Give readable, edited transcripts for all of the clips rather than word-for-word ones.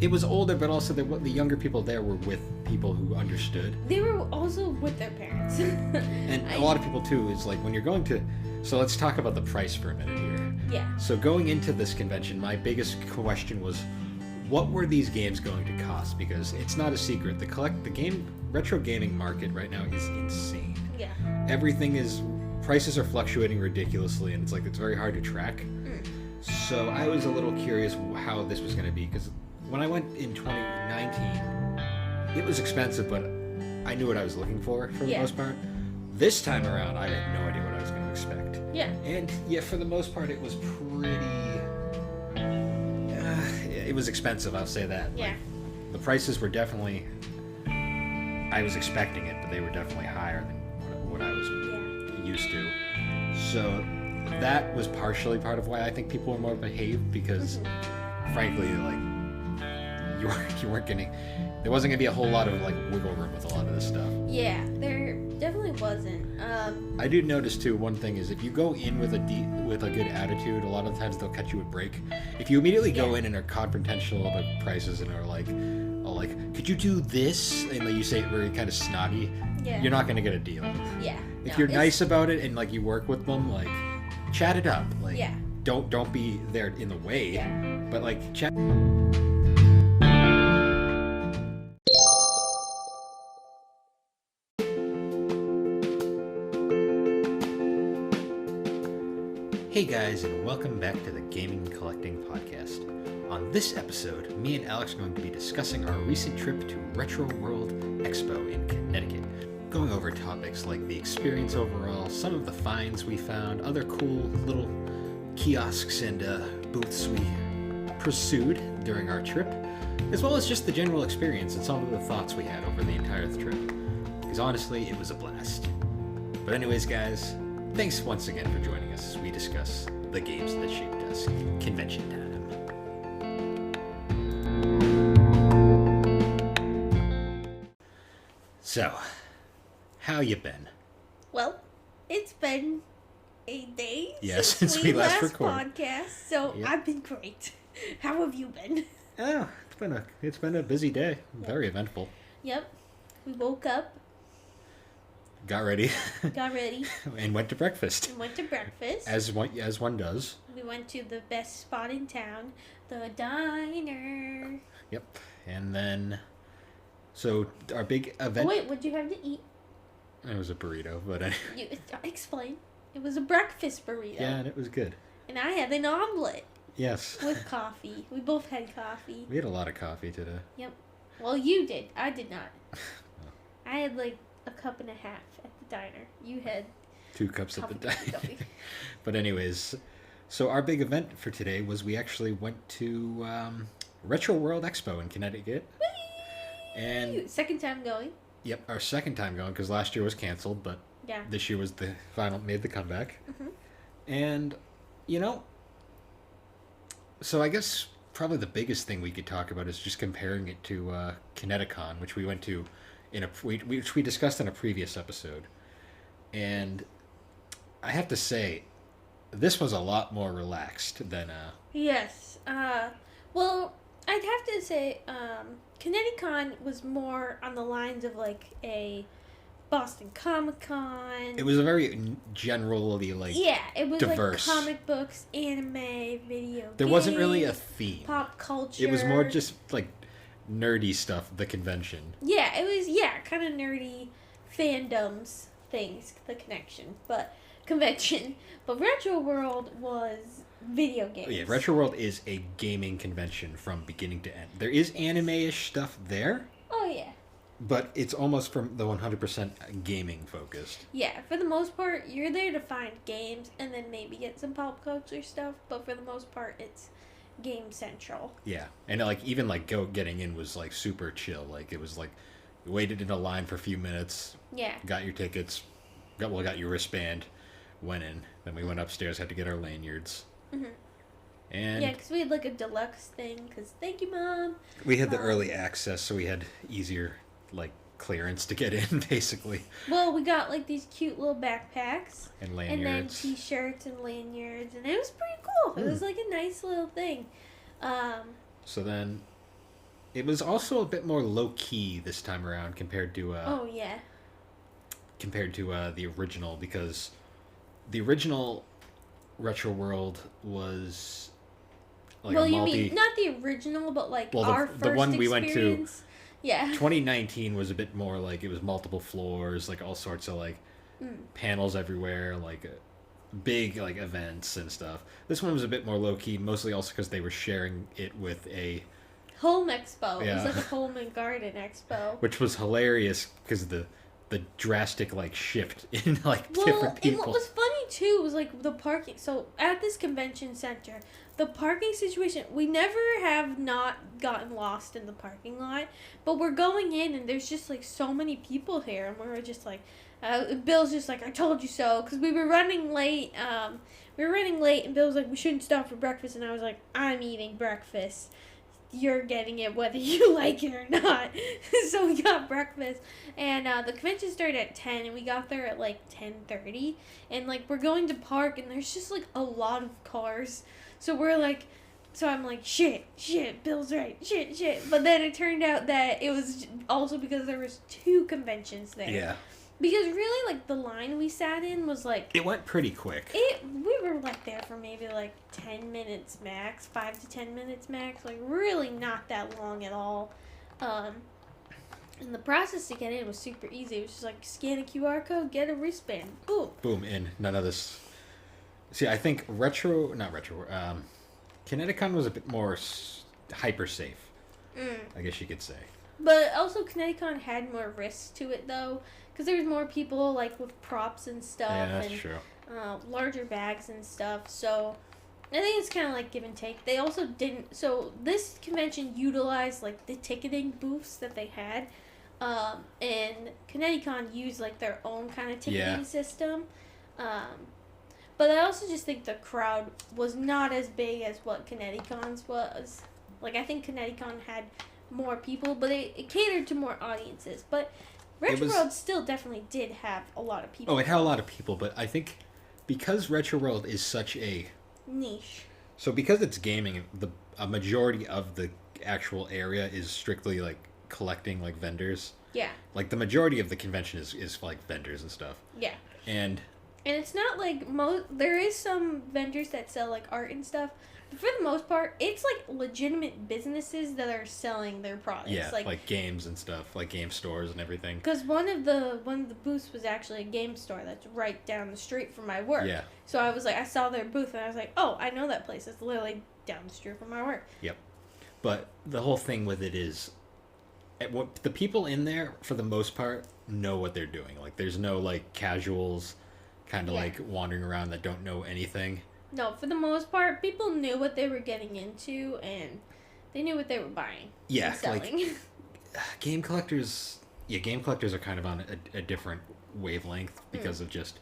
It was older, but also the younger people there were with people who understood. They were also with their parents. And a lot of people, too, is like when you're going to... So let's talk about the price for a minute here. Yeah. So going into this convention, my biggest question was, what were these games going to cost? Because it's not a secret. The retro gaming market right now is insane. Yeah. Prices are fluctuating ridiculously, and it's very hard to track. So I was a little curious how this was going to be, because when I went in 2019, it was expensive, but I knew what I was looking for the most part. This time around, I had no idea what I was going to expect. Yeah. And yeah, for the most part, it was pretty... it was expensive, I'll say that. Yeah. The prices were definitely... I was expecting it, but they were definitely higher than what I was used to. So that was partially part of why I think people were more behaved, because frankly, you weren't getting... There wasn't going to be a whole lot of wiggle room with a lot of this stuff. Yeah, there definitely wasn't. I do notice too, one thing is if you go in with a good attitude, a lot of times they'll cut you a break. If you immediately go in and are confrontational about prices and are like, could you do this? And you say it very kind of snotty, you're not going to get a deal. Yeah. If you're nice about it and you work with them, chat it up. Don't be there in the way. Yeah. But chat. Hey guys, and welcome back to the Gaming and Collecting Podcast. On this episode, me and Alex are going to be discussing our recent trip to Retro World Expo in Connecticut, going over topics like the experience overall, some of the finds we found, other cool little kiosks and booths we pursued during our trip, as well as just the general experience and some of the thoughts we had over the entire trip. Because honestly, it was a blast. But anyways, guys, thanks once again for joining us as we discuss the games that shaped us. Convention time. So, how you been? Well, it's been a day since we last recorded podcast, so I've been great. How have you been? Oh, it's been a busy day. Very eventful. Yep. We woke up. Got ready. And went to breakfast. As one does. We went to the best spot in town, the diner. Yep. And then, so our big event... Oh, wait, what'd you have to eat? It was a burrito, but Explain. It was a breakfast burrito. Yeah, and it was good. And I had an omelet. Yes. With coffee. We both had coffee. We had a lot of coffee today. Yep. Well, you did. I did not. I had a cup and a half at the diner. You had 2 cups at the diner. But anyways, so our big event for today was we actually went to Retro World Expo in Connecticut. Whee! And second time going. Yep, our second time going, because last year was canceled, but this year was made the comeback. Mm-hmm. And, so I guess probably the biggest thing we could talk about is just comparing it to Kineticon, which we went to which we discussed in a previous episode. And I have to say, this was a lot more relaxed than... Yes. Well, I'd have to say Kineticon was more on the lines of a Boston Comic-Con. It was a very generally it was diverse. Comic books, anime, video games. There wasn't really a theme. Pop culture. It was more just nerdy stuff, the convention. Yeah, it was kind of nerdy fandoms things, the convention. But Retro World was video games. Yeah, Retro World is a gaming convention from beginning to end. There is anime-ish stuff there. Oh, yeah. But it's almost from the 100% gaming focused. Yeah, for the most part, you're there to find games and then maybe get some pop culture stuff. But for the most part, it's game central. Yeah, and even getting in was super chill. It was you waited in a line for a few minutes. Yeah. Got your tickets. Got your wristband. Went in. Then we went upstairs. Had to get our lanyards. Mm-hmm. And yeah, because we had a deluxe thing. Because thank you, Mom. We had the early access, so we had easier clearance to get in, basically. Well, we got these cute little backpacks and lanyards, and then t-shirts and lanyards, and it was pretty cool. It was a nice little thing. So then, It was also a bit more low key this time around Oh yeah. compared to the original, because the original Retro World was like Well, a you mean multi. not the original, but like Well, our the first one we went to, experience? Yeah. 2019, was a bit more like it was multiple floors, like all sorts of like Mm. panels everywhere, like big like events and stuff. This one was a bit more low key, mostly also because they were sharing it with a Home Expo. It was Yeah. like a home and garden expo. which was hilarious because the drastic like shift in like Well, different and people. what was funny too was like the parking. So at this convention center, the parking situation, we never have not gotten lost in the parking lot, but we're going in and there's just like so many people here, and we were just like, Bill's just like, I told you so, because we were running late. We were running late, and Bill was like, we shouldn't stop for breakfast, and I was like, I'm eating breakfast. You're getting it whether you like it or not. So we got breakfast, and the convention started at 10, and we got there at like 10:30, and like we're going to park, and there's just like a lot of cars, so we're like, so I'm like, shit, Bill's right, shit, but then it turned out that it was also because there was 2 conventions there. Yeah, Because really, like, the line we sat in was like, it went pretty quick. we were like there for maybe like 10 minutes max, 5 to 10 minutes max, like really not that long at all. And the process to get in was super easy. It was just like scan a QR code, get a wristband, boom. Boom, in. None of this. See, I think Kineticon was a bit more hyper safe, I guess you could say. But also Kineticon had more risks to it though, because there was more people like with props and stuff, Yeah, that's and true. larger bags and stuff. So I think it's kind of like give and take. They also didn't. So this convention utilized like the ticketing booths that they had, and Kineticon used like their own kind of ticketing system. But I also just think the crowd was not as big as what Kineticon's was. Like I think Kineticon had more people, but it catered to more audiences. But Retro World still definitely did have a lot of people. Oh, it had a lot of people, but I think because Retro World is such a niche. So because it's gaming, a majority of the actual area is strictly like collecting like vendors. Yeah. Like the majority of the convention is like vendors and stuff. Yeah. And it's not like there is some vendors that sell like art and stuff, but for the most part, it's like legitimate businesses that are selling their products. Yeah, like games and stuff, like game stores and everything. Because one of the booths was actually a game store that's right down the street from my work. Yeah. So I was like, I saw their booth and I was like, oh, I know that place. It's literally down the street from my work. Yep. But the whole thing with it is, what the people in there for the most part know what they're doing. Like there's no like casuals, kind of like wandering around that don't know anything. No, for the most part, people knew what they were getting into, and they knew what they were buying. Yeah, and selling. like game collectors. Yeah, game collectors are kind of on a different wavelength because of just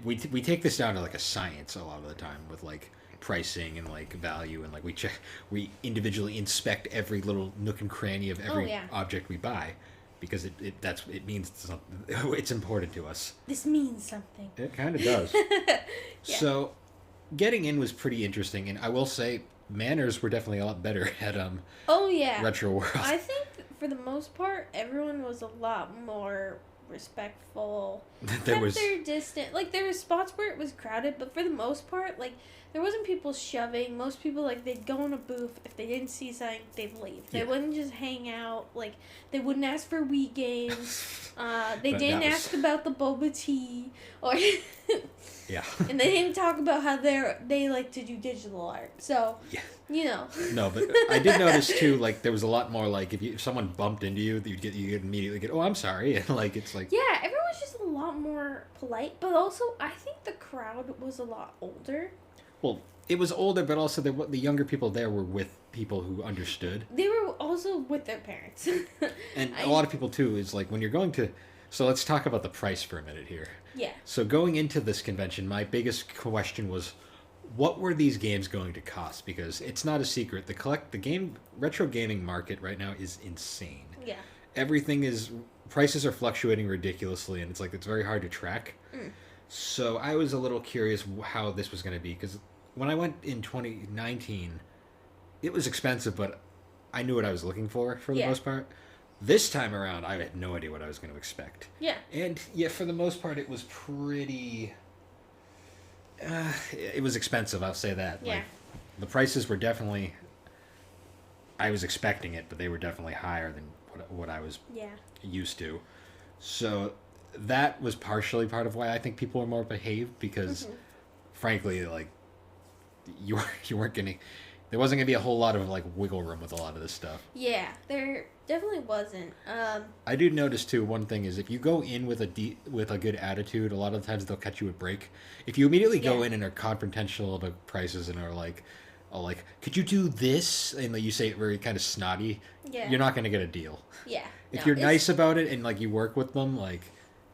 we take this down to like a science a lot of the time with like pricing and like value, and like we individually inspect every little nook and cranny of every object we buy. Because it means something. It's important to us. This means something. It kind of does. Yeah. So, getting in was pretty interesting, and I will say manners were definitely a lot better at Retro World. I think for the most part, everyone was a lot more respectful. Kept their distance. Like there were spots where it was crowded, but for the most part, like there wasn't people shoving. Most people like they'd go in a booth if they didn't see something, they'd leave. They wouldn't just hang out. Like they wouldn't ask for Wii games. They didn't ask about the boba tea or yeah. And they didn't talk about how they like to do digital art. So you know. No, but I did notice too. Like there was a lot more. Like if someone bumped into you, you'd immediately get, oh, I'm sorry, and like it's like everyone was just a lot more polite. But also, I think the crowd was a lot older. Well, it was older, but also the younger people there were with people who understood. They were also with their parents. And a lot of people, too, is like when you're going to... So let's talk about the price for a minute here. Yeah. So going into this convention, my biggest question was, what were these games going to cost? Because it's not a secret. The retro gaming market right now is insane. Yeah. Prices are fluctuating ridiculously, and it's very hard to track. So I was a little curious how this was going to be, because when I went in 2019, it was expensive, but I knew what I was looking for the Yeah. most part. This time around, I had no idea what I was going to expect. Yeah. And yeah, for the most part, it was pretty. It was expensive. I'll say that. Yeah. Like, the prices were definitely. I was expecting it, but they were definitely higher than what I was Yeah. used to. So that was partially part of why I think people are more behaved because, frankly, like you weren't getting. There wasn't gonna be a whole lot of like wiggle room with a lot of this stuff. Yeah, there definitely wasn't. I do notice too. One thing is if you go in with a good attitude, a lot of the times they'll catch you at break. If you immediately go in and are confrontational about prices and are like, "Oh, like, could you do this?" and you say it very kind of snotty, you're not gonna get a deal. Yeah. If you're nice about it and like you work with them, like,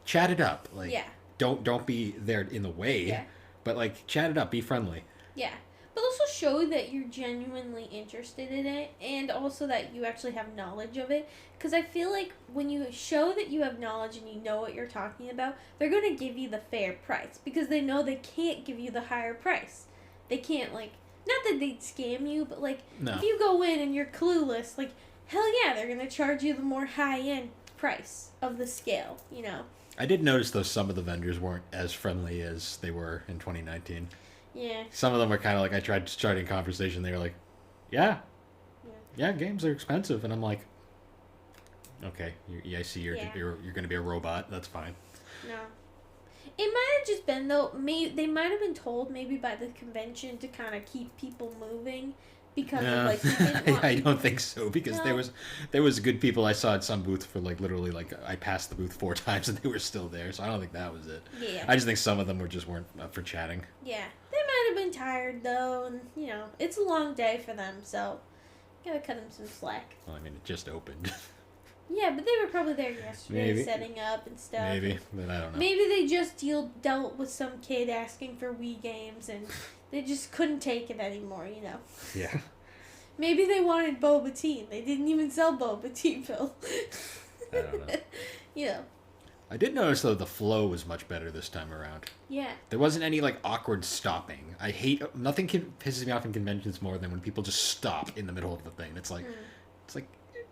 chat it up. Like, Yeah. don't be there in the way. Yeah. But like, chat it up. Be friendly. Yeah. But also show that you're genuinely interested in it and also that you actually have knowledge of it. Because I feel like when you show that you have knowledge and you know what you're talking about, they're going to give you the fair price. Because they know they can't give you the higher price. They can't, like, not that they'd scam you, but, like, if you go in and you're clueless, like, hell yeah, they're going to charge you the more high-end price of the scale, you know? I did notice, though, some of the vendors weren't as friendly as they were in 2019. Yeah. Some of them were kind of like, I tried starting conversation, they were like, yeah, games are expensive. And I'm like, okay, I see you're going to be a robot. That's fine. No. It might have just been, though, they might have been told maybe by the convention to kind of keep people moving because of, like, you didn't want I don't think so because there was good people I saw at some booth for, like, literally, like, I passed the booth 4 times and they were still there, so I don't think that was it. Yeah. I just think some of them weren't up for chatting. Yeah. They might have been tired, though, and, you know, it's a long day for them, so gotta cut them some slack. Well, I mean, it just opened. Yeah, but they were probably there yesterday setting up and stuff. Maybe, but I don't know. Maybe they just dealt with some kid asking for Wii games and they just couldn't take it anymore, you know. Yeah. Maybe they wanted boba tea. They didn't even sell boba tea, Phil. I don't know. You know. I did notice, though, the flow was much better this time around. Yeah. There wasn't any, like, awkward stopping. Nothing pisses me off in conventions more than when people just stop in the middle of the thing. It's like,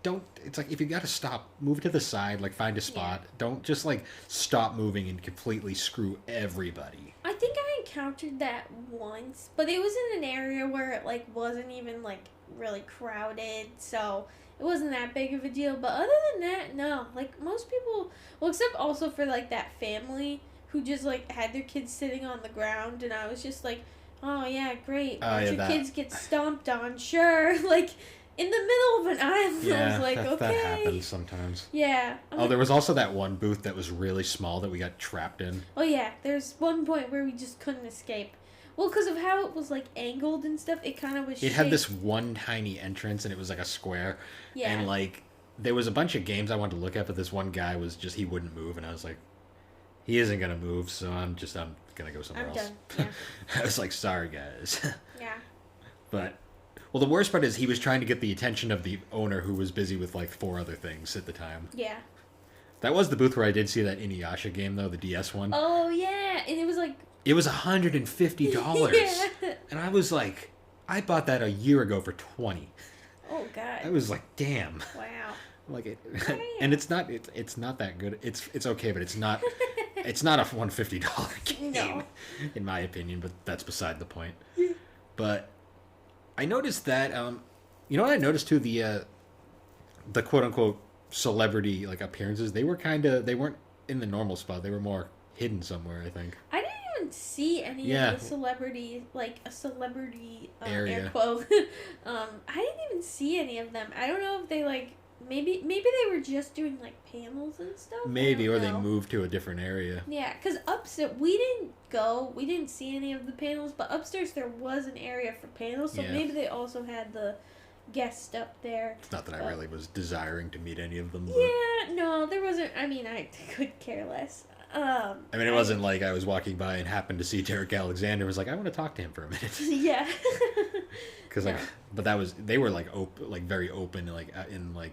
if you gotta stop, move to the side, like, find a spot. Yeah. Don't just, like, stop moving and completely screw everybody. I think I encountered that once, but it was in an area where it, like, wasn't even, like, really crowded, so it wasn't that big of a deal. But other than that, no. Like, most people, well, except also for, like, that family who just, like, had their kids sitting on the ground, and I was just like, oh, yeah, great. Watch your kids get stomped on, sure. Like, in the middle of an island, I was like, okay. That happens sometimes. Yeah. There was also that one booth that was really small that we got trapped in. Oh, yeah. There's one point where we just couldn't escape. Well, because of how it was, like, angled and stuff, it kind of was It had this one tiny entrance, and it was, like, a square. Yeah. And, like, there was a bunch of games I wanted to look at, but this one guy was just, he wouldn't move, and I was like, he isn't going to move, so I'm going to go somewhere else. Done. Yeah. I was like, sorry, guys. Yeah. But, well, the worst part is he was trying to get the attention of the owner who was busy with, like, 4 other things at the time. Yeah. That was the booth where I did see that Inuyasha game, though, the DS one. Oh, yeah. And it was, like... It was $150. Yeah. And I was like, I bought that a year ago for $20. Oh, God. I was like, damn. Wow. Like it, and it's not that good. It's okay, but it's not a $150 game, No. in my opinion. But that's beside the point. But I noticed that you know what I noticed too, the quote unquote celebrity like appearances, they weren't in the normal spot. They were more hidden somewhere, I think. I didn't even see any of the celebrity, like a celebrity area. air quote. I didn't even see any of them. I don't know if they like maybe they were just doing like panels and stuff. Maybe, or they moved to a different area. Yeah, because upstairs we didn't see any of the panels, but upstairs there was an area for panels, so maybe they also had the guest up there. It's not that I really was desiring to meet any of them. Yeah, no, there wasn't. I mean, I could care less. I mean, it wasn't like I was walking by and happened to see Derek Alexander. I was like, I want to talk to him for a minute. Yeah. Because but they were like very open, like in like,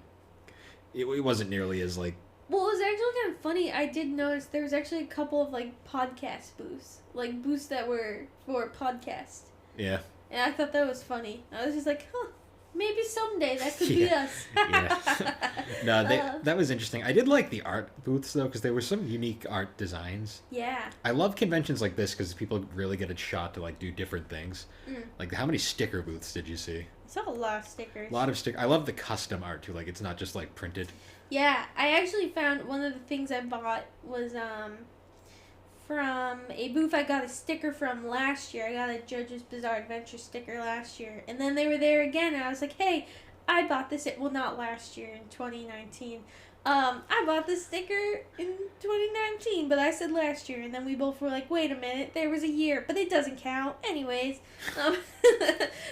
it wasn't nearly as like. Well, it was actually kind of funny. I did notice there was actually a couple of like podcast booths, like booths that were for podcasts. Yeah. And I thought that was funny. I was just like, huh, Maybe someday that could be us. Yeah. No, that was interesting. I did like the art booths though, because there were some unique art designs. Yeah. I love conventions like this because people really get a shot to like do different things. Like, how many sticker booths did you see? I saw a lot of stickers. A lot of sticker. I love the custom art too. Like, it's not just like printed. Yeah, I actually found one of the things I bought was from a booth I got a sticker from last year. I got a JoJo's Bizarre Adventure sticker last year. And then they were there again, and I was like, hey, I bought this, well, not last year, in 2019. I bought this sticker in 2019, but I said last year. And then we both were like, wait a minute, there was a year, but it doesn't count. Anyways,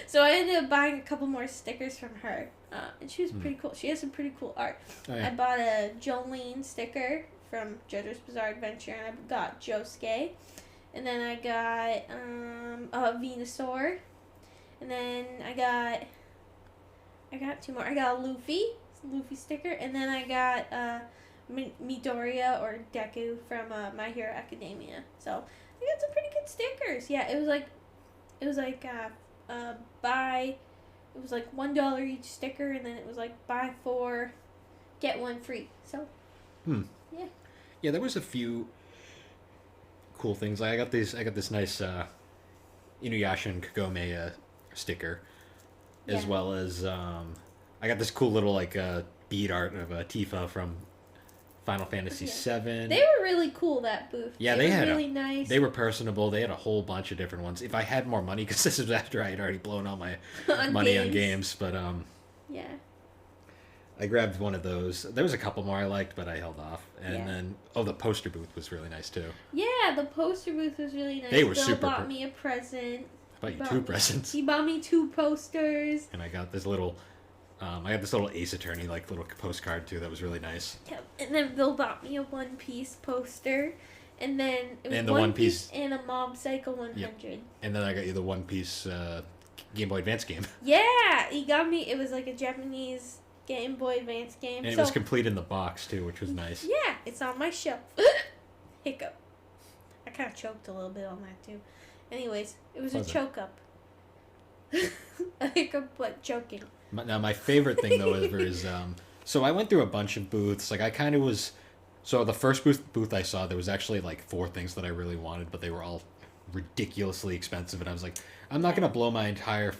so I ended up buying a couple more stickers from her. And she was pretty cool. She has some pretty cool art. Oh, yeah. I bought a Jolene sticker from JoJo's Bizarre Adventure, and I got Josuke, and then I got a Venusaur, and then I got two more. I got a Luffy sticker, and then I got Midoriya or Deku from My Hero Academia. So I got some pretty good stickers. Yeah, it was like it was like $1 each sticker, and then it was like buy 4, get 1 free. So. Yeah. Yeah, there was a few cool things. I got this nice Inuyasha and Kagome sticker, as well as I got this cool little like bead art of Tifa from Final Fantasy VII. They were really cool, that booth. Yeah, they had were really nice. They were personable. They had a whole bunch of different ones. If I had more money, because this was after I had already blown all my money on games, but yeah. I grabbed one of those. There was a couple more I liked, but I held off. And then, the poster booth was really nice, too. Yeah, the poster booth was really nice. They were Bill super... bought me a present. I bought you 2 presents. He bought me 2 posters. And I got this little... Ace Attorney, like, little postcard, too. That was really nice. Yeah, and then Bill bought me a One Piece poster. And then it was the One Piece and a Mob Psycho 100. Yep. And then I got you the One Piece Game Boy Advance game. Yeah, he got me... It was like a Japanese... Game Boy Advance game. And it was complete in the box, too, which was nice. Yeah, it's on my shelf. Hiccup. I kind of choked a little bit on that, too. Anyways, it was a choke up. A hiccup, but choking. Now, my favorite thing, though, is... so I went through a bunch of booths. Like, I kind of was... So the first booth I saw, there was actually, like, 4 things that I really wanted, but they were all ridiculously expensive. And I was like, I'm not going to blow my entire,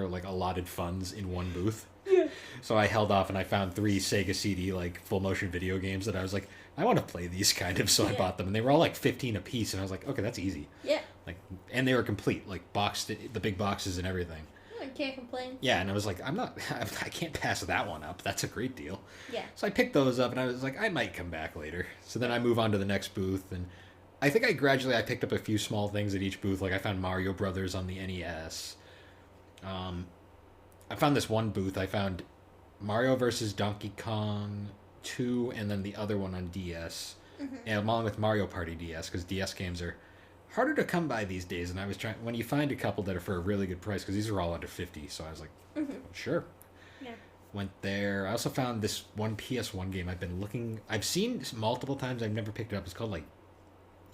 like, allotted funds in one booth. Yeah. So I held off, and I found 3 Sega CD like full motion video games that I was like, I want to play these kind of. So I bought them, and they were all like 15 a piece, and I was like, okay, that's easy. Yeah. Like, and they were complete, like boxed, the big boxes and everything. I can't complain. Yeah, and I was like, I can't pass that one up. That's a great deal. Yeah. So I picked those up, and I was like, I might come back later. So then I move on to the next booth, and I think I picked up a few small things at each booth. Like I found Mario Brothers on the NES. I found this one booth. I found Mario vs. Donkey Kong 2, and then the other one on DS. And along with Mario Party DS, because DS games are harder to come by these days. And I was trying, when you find a couple that are for a really good price, because these are all under 50, so I was like, sure. Yeah. Went there. I also found this one PS1 game I've seen multiple times. I've never picked it up. It's called like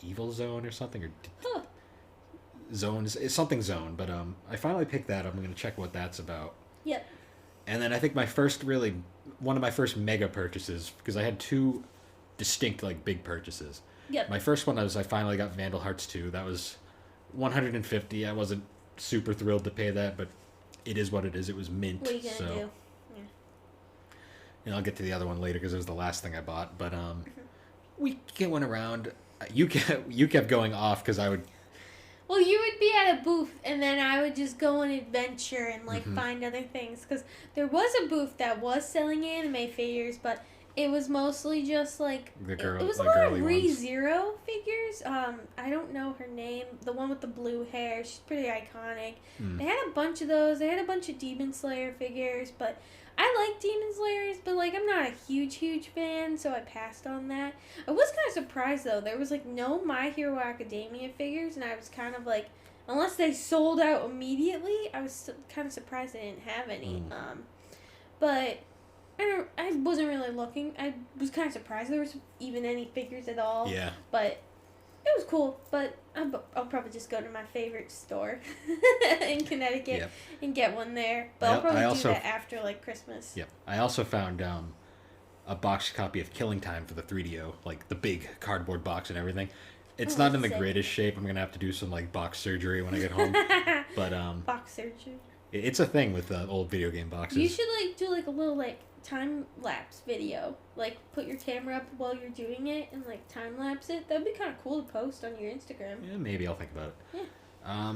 Evil Zone or something, or Zones. It's something Zone, but I finally picked that up. I'm going to check what that's about. Yep. And then I think one of my first mega purchases, because I had 2 distinct like big purchases. Yep. My first one was I finally got Vandal Hearts 2. That was $150. I wasn't super thrilled to pay that, but it is what it is. It was mint. What are you gonna do? Yeah. And I'll get to the other one later because it was the last thing I bought. But we went around. You kept going off because I would. Well, you would be at a booth, and then I would just go on adventure and, like, find other things. Because there was a booth that was selling anime figures, but it was mostly just, like... it was a lot of ReZero figures. I don't know her name. The one with the blue hair. She's pretty iconic. They had a bunch of those. They had a bunch of Demon Slayer figures, but... I like Demon Slayers, but, like, I'm not a huge fan, so I passed on that. I was kind of surprised, though. There was, like, no My Hero Academia figures, and I was kind of, like, unless they sold out immediately, I was kind of surprised they didn't have any. But I wasn't really looking. I was kind of surprised there was even any figures at all. Yeah. But It was cool, but I'll probably just go to my favorite store in Connecticut Yep. and get one there. But I- I'll probably I do also- that after like Christmas. Yep. I also found a boxed copy of Killing Time for the 3DO, like the big cardboard box and everything. It's Oh, not in the sick. greatest shape. I'm gonna have to do some like box surgery when I get home. But Box surgery. it's a thing with old video game boxes. You should like do like a little like time lapse video. Like put your camera up while you're doing it and like time lapse it. That'd be kind of cool to post on your Instagram. Yeah, maybe I'll think about it. Yeah.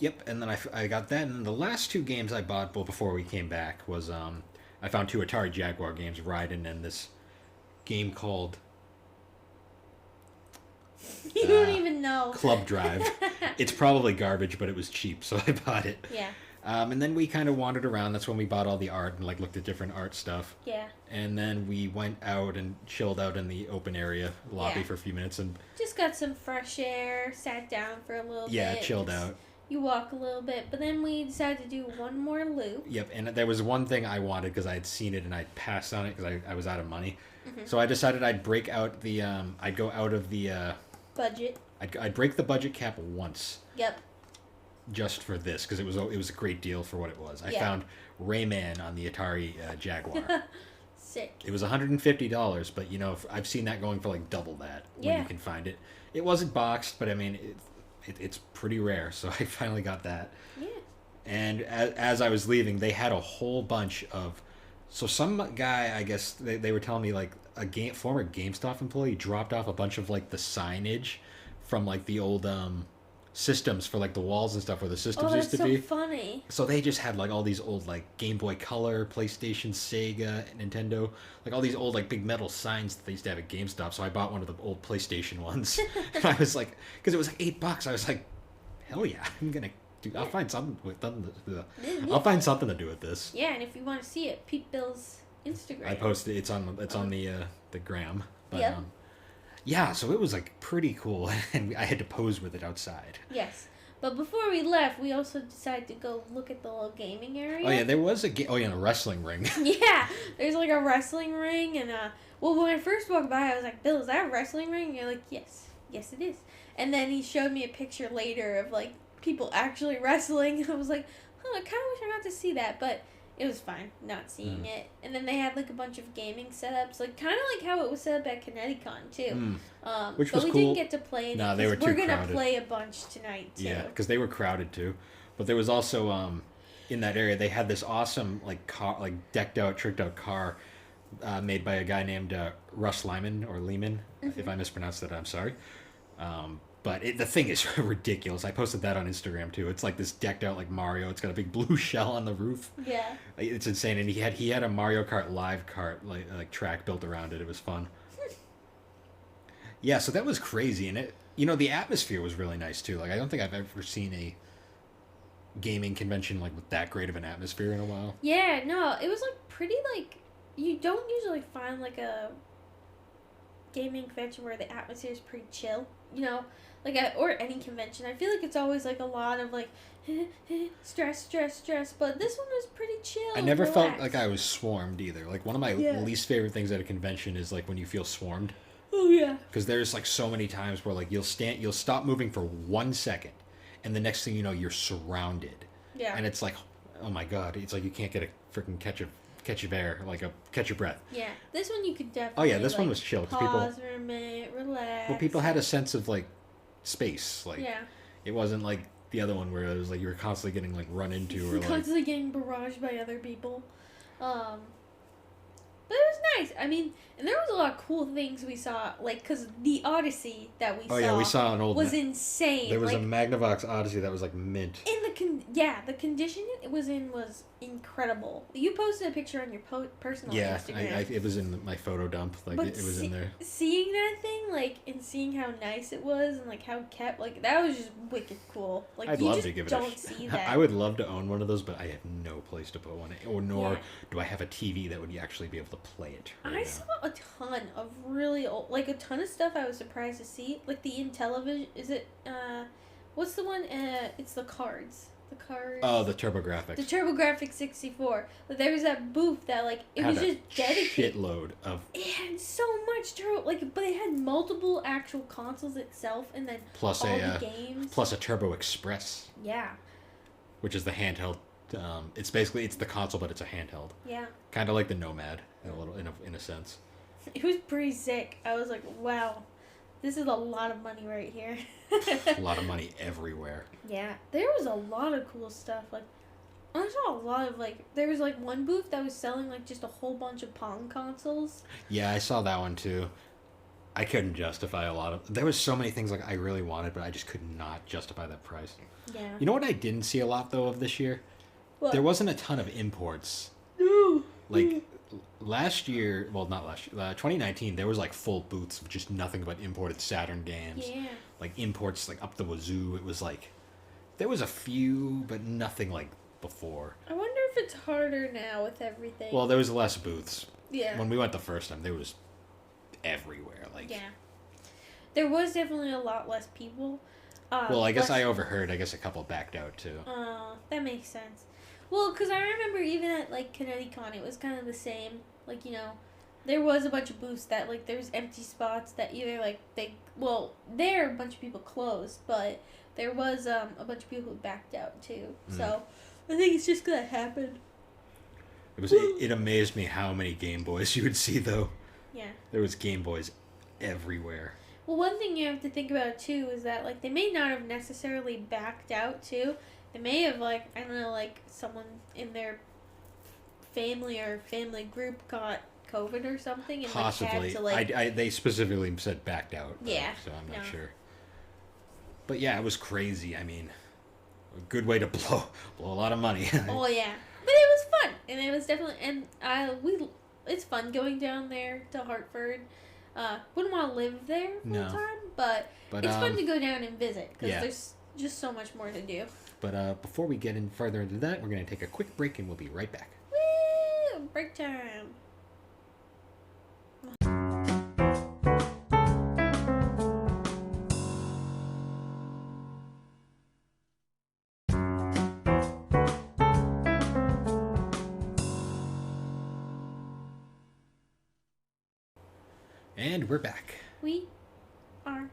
Yep, and then I got that, and the last two games I bought before we came back was I found two Atari Jaguar games, Raiden and this game called You don't even know. Club Drive. It's probably garbage, but it was cheap, so I bought it. Yeah. And then we kind of wandered around. That's when we bought all the art and like looked at different art stuff. Yeah. And then we went out and chilled out in the open area lobby Yeah. for a few minutes and Just got some fresh air, sat down for a little yeah, bit. chilled just- out. You walk a little bit, but then we decided to do one more loop. Yep, and there was one thing I wanted because I had seen it and I passed on it because I was out of money. Mm-hmm. So I decided I'd break out the I'd go out of the Budget. I'd break the budget cap once Yep. just for this because it was a great deal for what it was. I Yeah. found Rayman on the Atari Jaguar. Sick. It was $150, but you know I've seen that going for like double that when Yeah. you can find it. It wasn't boxed, but I mean it's pretty rare, so I finally got that. Yeah. And as I was leaving, they had a whole bunch of. So some guy, I guess they were telling me like a former GameStop employee dropped off a bunch of like the signage from like the old systems for like the walls and stuff where the systems Oh, used that's to so be. funny. So they just had like all these old like Game Boy Color, PlayStation, Sega, Nintendo, like all these old like big metal signs that they used to have at GameStop. So I bought one of the old PlayStation ones, and I was like, because it was like $8. I was like, hell yeah, I'm gonna do. I'll find something with them. I'll find something to do with this. Yeah, and if you want to see it, Pete Bill's Instagram. I posted it's on the gram. But, Yep. yeah, so it was like pretty cool, and I had to pose with it outside. Yes. But before we left, we also decided to go look at the little gaming area. Oh yeah, there was a the wrestling ring. Yeah, there's like a wrestling ring, and well, when I first walked by, I was like, "Bill, is that a wrestling ring?" And you're like, "Yes, yes, it is." And then he showed me a picture later of like people actually wrestling. I was like, "Oh, I kind of wish I got to see that," but it was fine not seeing it. And then they had like a bunch of gaming setups, like kind of like how it was set up at Connecticon too. Which but was we cool. didn't get to play it. No, they were we're too gonna crowded. play a bunch tonight too. Yeah, because they were crowded too. But there was also in that area they had this awesome like car, like decked out, tricked out car made by a guy named Russ Lyman or Lehman. If I mispronounced that, I'm sorry. But the thing is ridiculous. I posted that on Instagram too. It's like this decked out like Mario. It's got a big blue shell on the roof. Yeah. It's insane. And he had a Mario Kart live kart like track built around it. It was fun. Yeah, so that was crazy, and the atmosphere was really nice too. Like I don't think I've ever seen a gaming convention like with that great of an atmosphere in a while. Yeah, no, it was like pretty like you don't usually find like a gaming convention where the atmosphere is pretty chill, like or any convention. I feel like it's always like a lot of like stress, but this one was pretty chill. I never and felt relaxed. like I was swarmed either. Like one of my Yeah. least favorite things at a convention is like when you feel swarmed, Oh yeah. because there's like so many times where like you'll stop moving for 1 second, and the next thing you know you're surrounded. Yeah. And it's like, oh my god, it's like you can't get a freaking catch of air, like catch your breath. Yeah. This one you could Oh definitely. yeah, this one like, was chill. 'Cause Pause for a minute, relax. Well, people had a sense of like space. Like Yeah. it wasn't like the other one where it was like you were constantly getting like run into or like. Constantly getting barraged by other people. But it was nice. I mean, and there was a lot of cool things we saw, like, because the Odyssey that we Oh yeah, we saw an old. was insane. There was like, a Magnavox Odyssey that was like mint. in the the condition it was in was incredible. You posted a picture on your personal Yeah, Instagram. it was in my photo dump. Like But it was in there. Seeing that thing, like, and seeing how nice it was, and like how kept, like, that was just wicked cool. Like, I'd you love just to give it. don't see that. I would love to own one of those, but I have no place to put one. Nor Yeah. do I have a TV that would actually be able to play it. Right I now. saw a ton of really old, like a ton of stuff I was surprised to see. Like the Intellivision, is it, what's the one? It's the cards. the cars. Oh, the TurboGrafx. The TurboGrafx 64. But there was that booth that, like, it was just dedicated. Shitload of. It had so much but it had multiple actual consoles itself, and then plus all the games. Plus a Turbo Express. Yeah. Which is the handheld. It's the console, but it's a handheld. Yeah. Kind of like the Nomad, in a sense. It was pretty sick. I was like, wow, this is a lot of money right here. A lot of money everywhere. Yeah, there was a lot of cool stuff. Like, I saw a lot of, like, there was, like, one booth that was selling, like, just a whole bunch of Pong consoles. Yeah, I saw that one, too. I couldn't justify a lot of... There was so many things, like, I really wanted, but I just could not justify that price. Yeah. You know what I didn't see a lot, though, of this year? What? There wasn't a ton of imports. No. Like, last year... Well, not last year. 2019, there was, like, full booths of just nothing but imported Saturn games. Yeah. Like, imports, like, up the wazoo. It was, like... There was a few, but nothing, like, before. I wonder if it's harder now with everything. Well, there was less booths. Yeah. When we went the first time, there was everywhere. Like, yeah. There was definitely a lot less people. Well, I guess I overheard. I guess a couple backed out, too. That makes sense. Well, because I remember even at, like, ConnectiCon, it was kind of the same. Like, you know, there was a bunch of booths that, like, there's empty spots that either, like, there a bunch of people closed, but there was a bunch of people who backed out, too. So, I think it's just gonna happen. It amazed me how many Game Boys you would see, though. Yeah. There was Game Boys everywhere. Well, one thing you have to think about, too, is that, like, they may not have necessarily backed out, too. They may have, like, I don't know, like, someone in their family or family group got COVID or something. And, possibly. Like, had to, like... they specifically said backed out. Yeah. So I'm not sure. But, yeah, it was crazy. I mean, a good way to blow a lot of money. Oh, yeah. But it was fun. And it was definitely... And it's fun going down there to Hartford. Wouldn't want to live there full time, but it's fun to go down and visit because there's just so much more to do. But before we get in further into that, we're going to take a quick break and we'll be right back. Woo! Break time. And we're back. We are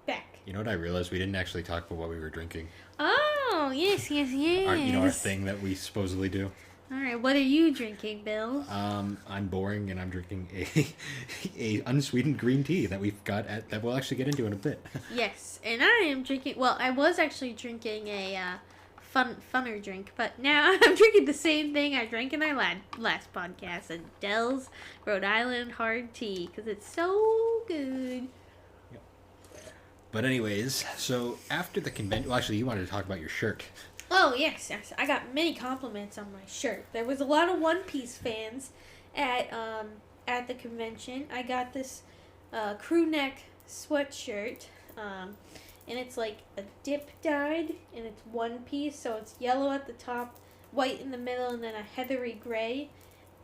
back. You know what I realized? We didn't actually talk about what we were drinking. Oh, yes. Our thing that we supposedly do. All right, what are you drinking, Bill? I'm boring, and I'm drinking a unsweetened green tea that we've got that we'll actually get into in a bit. Yes, and I am drinking. Well, I was actually drinking a funner drink, but now I'm drinking the same thing I drank in our last podcast, a Dell's Rhode Island hard tea, because it's so good. Yep. But anyways, so after the convention, well, actually, you wanted to talk about your shirt. Oh, yes. I got many compliments on my shirt. There was a lot of One Piece fans at the convention. I got this crew neck sweatshirt, and it's like a dip dyed, and it's one piece, so it's yellow at the top, white in the middle, and then a heathery gray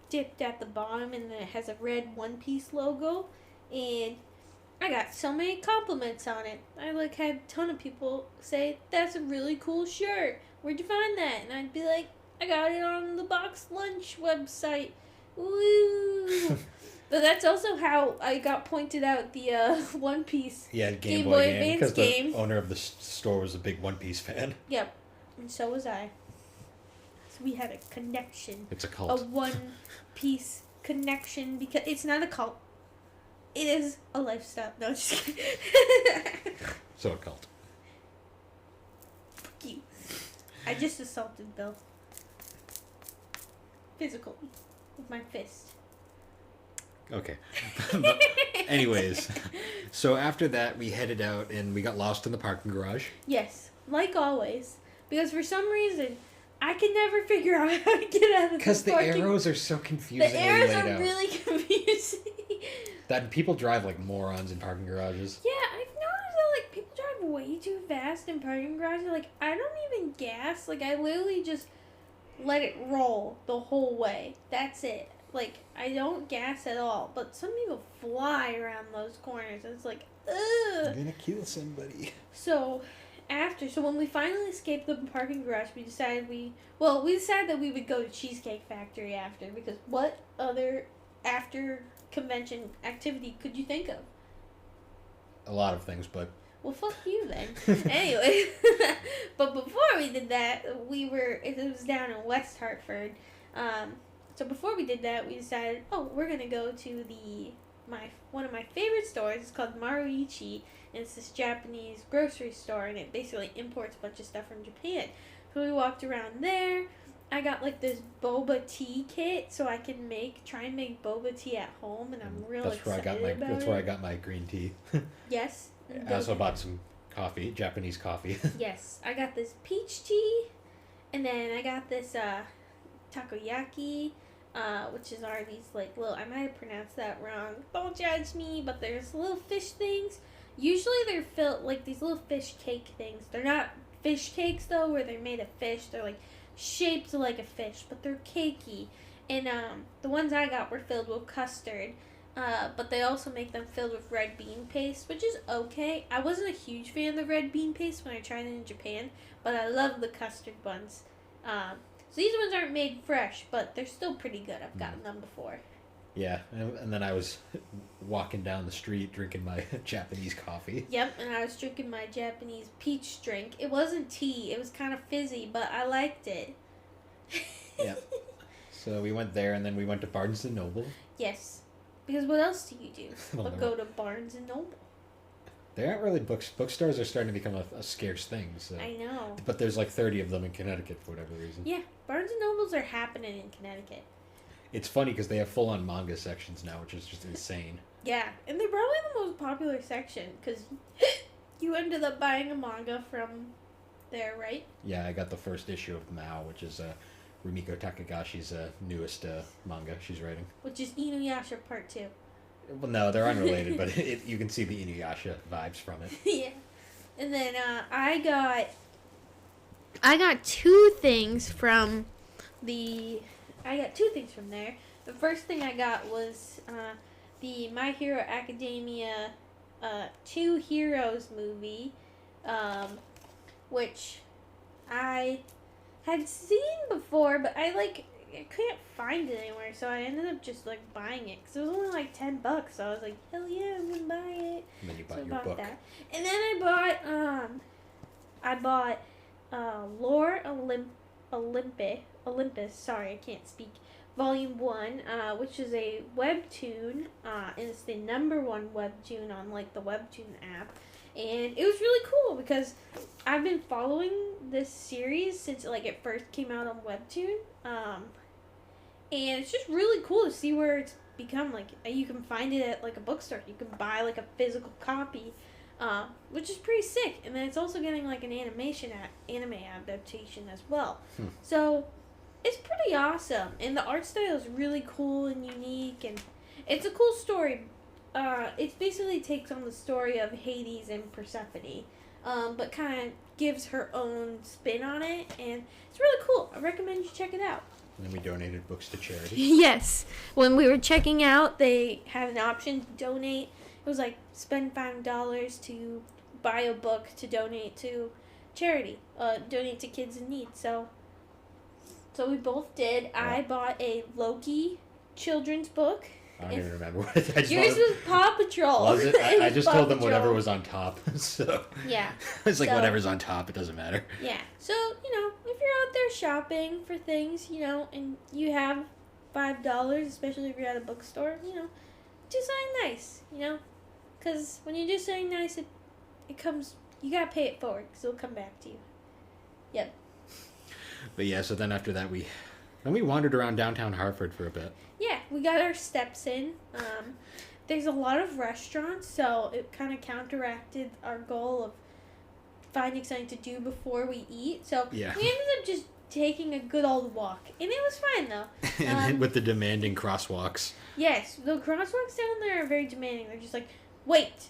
dipped at the bottom, and then it has a red One Piece logo, and I got so many compliments on it. I had a ton of people say, that's a really cool shirt. Where'd you find that? And I'd be like, I got it on the Box Lunch website. Woo! But that's also how I got pointed out the One Piece Game Boy game. Because the owner of the store was a big One Piece fan. Yep. And so was I. So we had a connection. It's a cult. A One Piece connection, because it's not a cult. It is a lifestyle. No, just kidding. So a cult. Fuck you. I just assaulted Bill. Physically. With my fist. Okay. But anyways, so after that, we headed out and we got lost in the parking garage. Yes, like always. Because for some reason, I can never figure out how to get out of the Because the arrows are so confusing. The arrows are really confusing. That people drive like morons in parking garages. Yeah, I've noticed that like people drive way too fast in parking garages. Like, I don't even gas. Like, I literally just let it roll the whole way. That's it. Like, I don't gas at all. But some people fly around those corners. It's like, ugh. You're gonna kill somebody. So, after, so when we finally escaped the parking garage, we decided that we would go to Cheesecake Factory after, because what other after convention activity could you think of? A lot of things, but... Well, fuck you then. Anyway, but before we did that, it was down in West Hartford. So before we did that, we decided, we're going to go to one of my favorite stores. It's called Maruichi, and it's this Japanese grocery store, and it basically imports a bunch of stuff from Japan. So we walked around there. I got like this boba tea kit, so I can try and make boba tea at home, and I'm real excited about it. That's where I got my green tea. Yes. I also bought some coffee, Japanese coffee. Yes, I got this peach tea, and then I got this takoyaki, which are these like little, I might have pronounced that wrong, don't judge me, but there's little fish things. Usually they're filled like these little fish cake things. They're not fish cakes though, where they're made of fish. They're like shaped like a fish, but they're cakey. And the ones I got were filled with custard. But they also make them filled with red bean paste, which is okay. I wasn't a huge fan of the red bean paste when I tried it in Japan, but I love the custard buns. So these ones aren't made fresh, but they're still pretty good. I've gotten them before. Yeah, and then I was walking down the street drinking my Japanese coffee. Yep, and I was drinking my Japanese peach drink. It wasn't tea. It was kind of fizzy, but I liked it. Yeah. So we went there, and then we went to Barnes & Noble. Yes. Because what else do you do but go to Barnes & Noble? They aren't really books. Bookstores are starting to become a scarce thing. So. I know. But there's like 30 of them in Connecticut for whatever reason. Yeah, Barnes & Nobles are happening in Connecticut. It's funny because they have full-on manga sections now, which is just insane. Yeah, and they're probably the most popular section because you ended up buying a manga from there, right? Yeah, I got the first issue of Mao, which is Rumiko Takagashi's newest manga she's writing. Which is Inuyasha Part 2. Well, no, they're unrelated, but you can see the Inuyasha vibes from it. Yeah. And then I got two things from there. The first thing I got was the My Hero Academia 2 Heroes movie, which I had seen before, but I couldn't find it anywhere, so I ended up just buying it because it was only like $10, so I was like, hell yeah, I'm gonna buy it. And then you bought your book. That. And then I bought Lore Olympus. Sorry, I can't speak. Volume 1, which is a webtoon, and it's the #1 webtoon on the webtoon app. And it was really cool because I've been following this series since it first came out on Webtoon. And it's just really cool to see where it's become. You can find it at a bookstore. You can buy a physical copy, which is pretty sick. And then it's also getting an anime adaptation as well. So it's pretty awesome. And the art style is really cool and unique, and it's a cool story. It basically takes on the story of Hades and Persephone, but kind of gives her own spin on it, and it's really cool. I recommend you check it out. And then we donated books to charity. Yes. When we were checking out, they had an option to donate. It was spend $5 to buy a book to donate to charity, donate to kids in need. So we both did. Yeah. I bought a Loki children's book. I don't even remember what it is. Yours was Paw Patrol. Was it? I just told them whatever was on top. So yeah. It's whatever's on top, it doesn't matter. Yeah. So, if you're out there shopping for things, and you have $5, especially if you're at a bookstore, do something nice, Because when you do something nice, it comes, you gotta pay it forward because it'll come back to you. Yep. But yeah, so then after that we wandered around downtown Hartford for a bit. Yeah, we got our steps in. There's a lot of restaurants, so it kind of counteracted our goal of finding something to do before we eat. So yeah. We ended up just taking a good old walk, and it was fine though. And with the demanding crosswalks. Yes, the crosswalks down there are very demanding. They're just wait,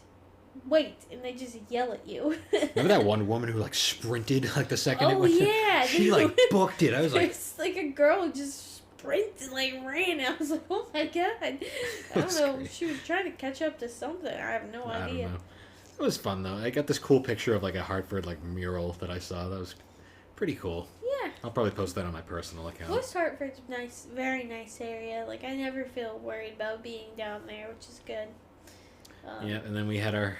and they just yell at you. Remember that one woman who sprinted the second it went? Yeah, she booked it. I was there's a girl who just sprinted, ran. I was like, oh my god. I don't know. She was trying to catch up to something. I have no idea. I don't know. It was fun though. I got this cool picture of like a Hartford like mural that I saw. That was pretty cool. Yeah. I'll probably post that on my personal account. West Hartford's nice, very nice area. Like I never feel worried about being down there, which is good. Yeah, and then we had our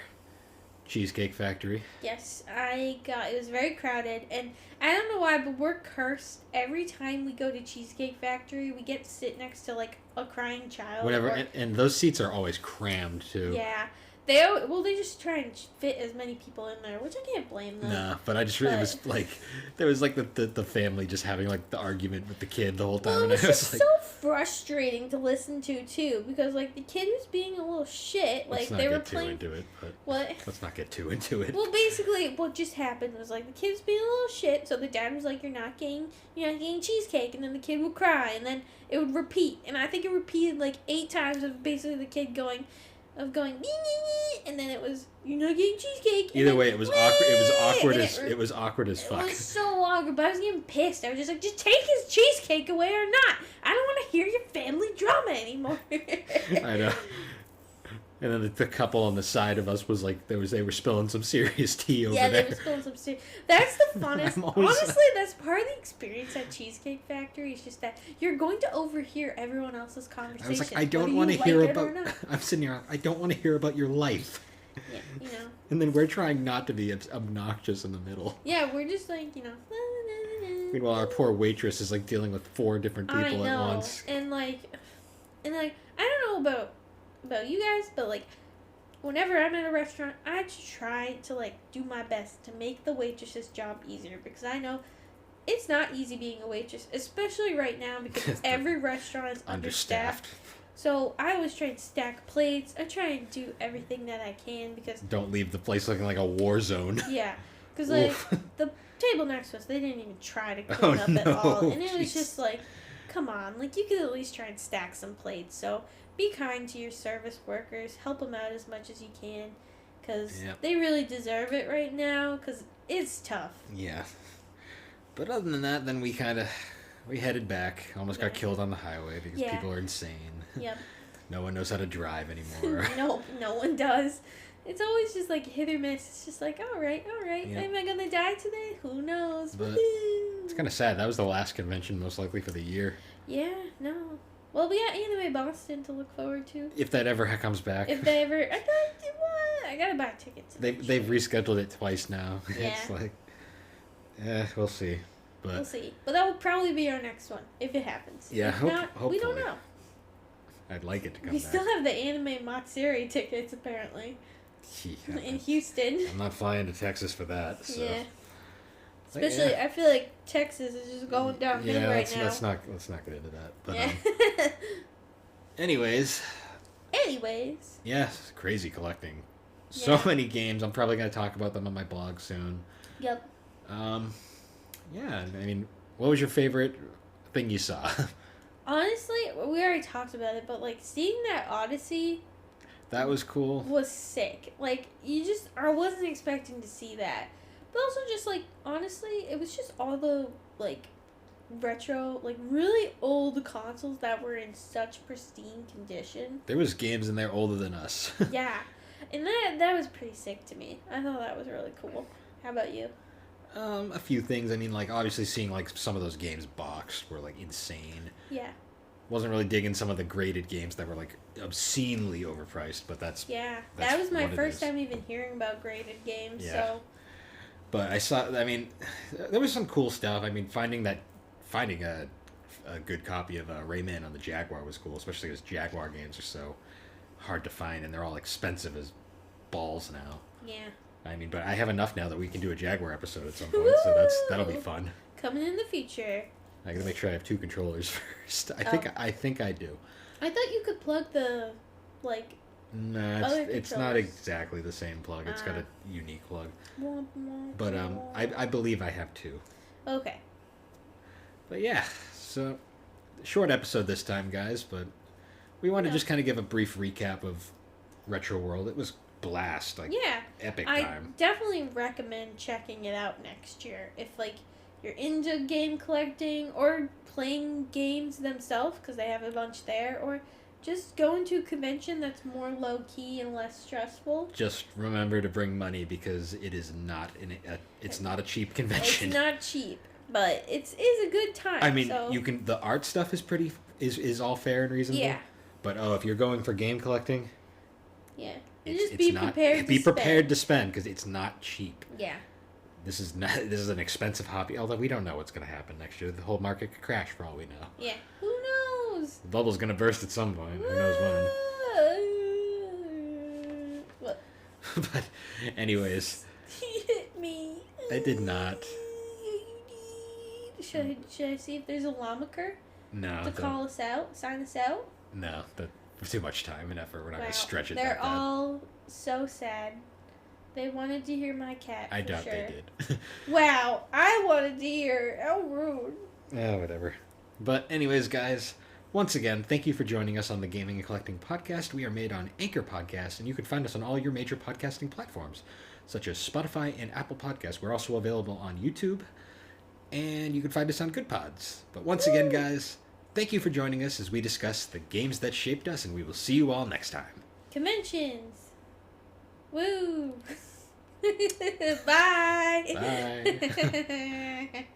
Cheesecake Factory. Yes, it was very crowded, and I don't know why, but we're cursed. Every time we go to Cheesecake Factory, we get to sit next to like a crying child. Whatever, and those seats are always crammed too. Yeah. They just try and fit as many people in there, which I can't blame them. Nah, but it was like there was like the family just having like the argument with the kid the whole time. Well, and it was just like, so frustrating to listen to too, because like the kid was being a little shit. Like they were playing. Too into it, but what? Let's not get too into it. Well, basically, what just happened was like the kid was being a little shit, so the dad was like, "You're not getting cheesecake," and then the kid would cry, and then it would repeat, and I think it repeated like 8 times of basically the kid going, nee, nee, nee, and then it was, "You're not getting cheesecake." Either way, it was awkward. It was awkward as fuck. It was so awkward, but I was getting pissed. I was just like, just take his cheesecake away or not. I don't want to hear your family drama anymore. I know. And then the couple on the side of us was like, they were spilling some serious tea over there. Yeah, they were spilling some serious. That's the funnest. Honestly, that's part of the experience at Cheesecake Factory. It's just that you're going to overhear everyone else's conversation. I was like, I don't want to hear about. I'm sitting here. I don't want to hear about your life. Yeah, you know. And then we're trying not to be obnoxious in the middle. Yeah, we're just like, Meanwhile, our poor waitress is like dealing with 4 different people at once. And like, I don't know about you guys, but like, whenever I'm at a restaurant, I try to like do my best to make the waitress's job easier, because I know it's not easy being a waitress, especially right now because every restaurant is understaffed. So I always try and stack plates. I try and do everything that I can because don't leave the place looking like a war zone. Yeah, because like the table next to us, they didn't even try to clean up at all, and it was just like, come on, like you could at least try and stack some plates. So be kind to your service workers, help them out as much as you can, because they really deserve it right now, because it's tough. Yeah. But other than that, then we headed back. Almost got killed on the highway because people are insane. Yep. No one knows how to drive anymore. Nope, no one does. It's always just like hit or miss. It's just like, all right. Yep. Am I going to die today? Who knows? But it's kind of sad. That was the last convention most likely for the year. Yeah, no. Well, we got Anime Boston to look forward to. If that ever comes back. If they ever... I gotta buy tickets. They've rescheduled it twice now. Yeah. It's like... we'll see. But we'll see. But that will probably be our next one, if it happens. Yeah, if not, hopefully. We don't know. I'd like it to come We back. still have the Anime Matsuri tickets, apparently. Yeah, in Houston. I'm not flying to Texas for that. So. Yeah. Especially, I feel like Texas is just going downhill right now. Let's not get into that. But, yeah. Anyways. Yeah, crazy collecting. So many games. I'm probably going to talk about them on my blog soon. Yep. Yeah, I mean, what was your favorite thing you saw? Honestly, we already talked about it, but, like, seeing that Odyssey... That was cool. Was sick. Like, I wasn't expecting to see that. But also just, like, honestly, it was just all the, like, retro, like, really old consoles that were in such pristine condition. There was games in there older than us. Yeah. And that was pretty sick to me. I thought that was really cool. How about you? A few things. I mean, like, obviously seeing, like, some of those games boxed were, like, insane. Yeah. Wasn't really digging some of the graded games that were, like, obscenely overpriced, but that's... Yeah. That was my first time even hearing about graded games, so... But I mean, there was some cool stuff. I mean, finding a good copy of Rayman on the Jaguar was cool, especially because Jaguar games are so hard to find, and they're all expensive as balls now. Yeah. I mean, but I have enough now that we can do a Jaguar episode at some point, so that'll be fun. Coming in the future. I gotta make sure I have 2 controllers first. I think I do. I thought you could plug the, like... No, it's not exactly the same plug. It's got a unique plug. But I believe I have 2. Okay. But yeah, so short episode this time, guys. But we want to just kind of give a brief recap of Retro World. It was blast, epic time. I definitely recommend checking it out next year if you're into game collecting or playing games themselves, because they have a bunch there, or just going to a convention that's more low key and less stressful. Just remember to bring money because it is not it's not a cheap convention. It's not cheap, but it's a good time. I mean, so. you can. The art stuff is is all fair and reasonable. Yeah. But if you're going for game collecting, yeah, it's be not, prepared. Be prepared to spend because it's not cheap. Yeah. This is an expensive hobby. Although we don't know what's going to happen next year. The whole market could crash for all we know. Yeah. Who knows? The bubble's going to burst at some point. Who knows when? What? But, anyways. He hit me. I did not. Should I see if there's a llamaker? No. To call us out? Sign us out? No. That's too much time and effort. We're not going to stretch it They're that bad. all so sad. They wanted to hear my cat. I doubt sure. they did. Wow, I wanted to hear. How rude. Yeah, whatever. But anyways, guys, once again, thank you for joining us on the Gaming and Collecting Podcast. We are made on Anchor Podcast, and you can find us on all your major podcasting platforms, such as Spotify and Apple Podcasts. We're also available on YouTube, and you can find us on Good Pods. But once again, guys, thank you for joining us as we discuss the games that shaped us, and we will see you all next time. Conventions. Woo! Bye! Bye!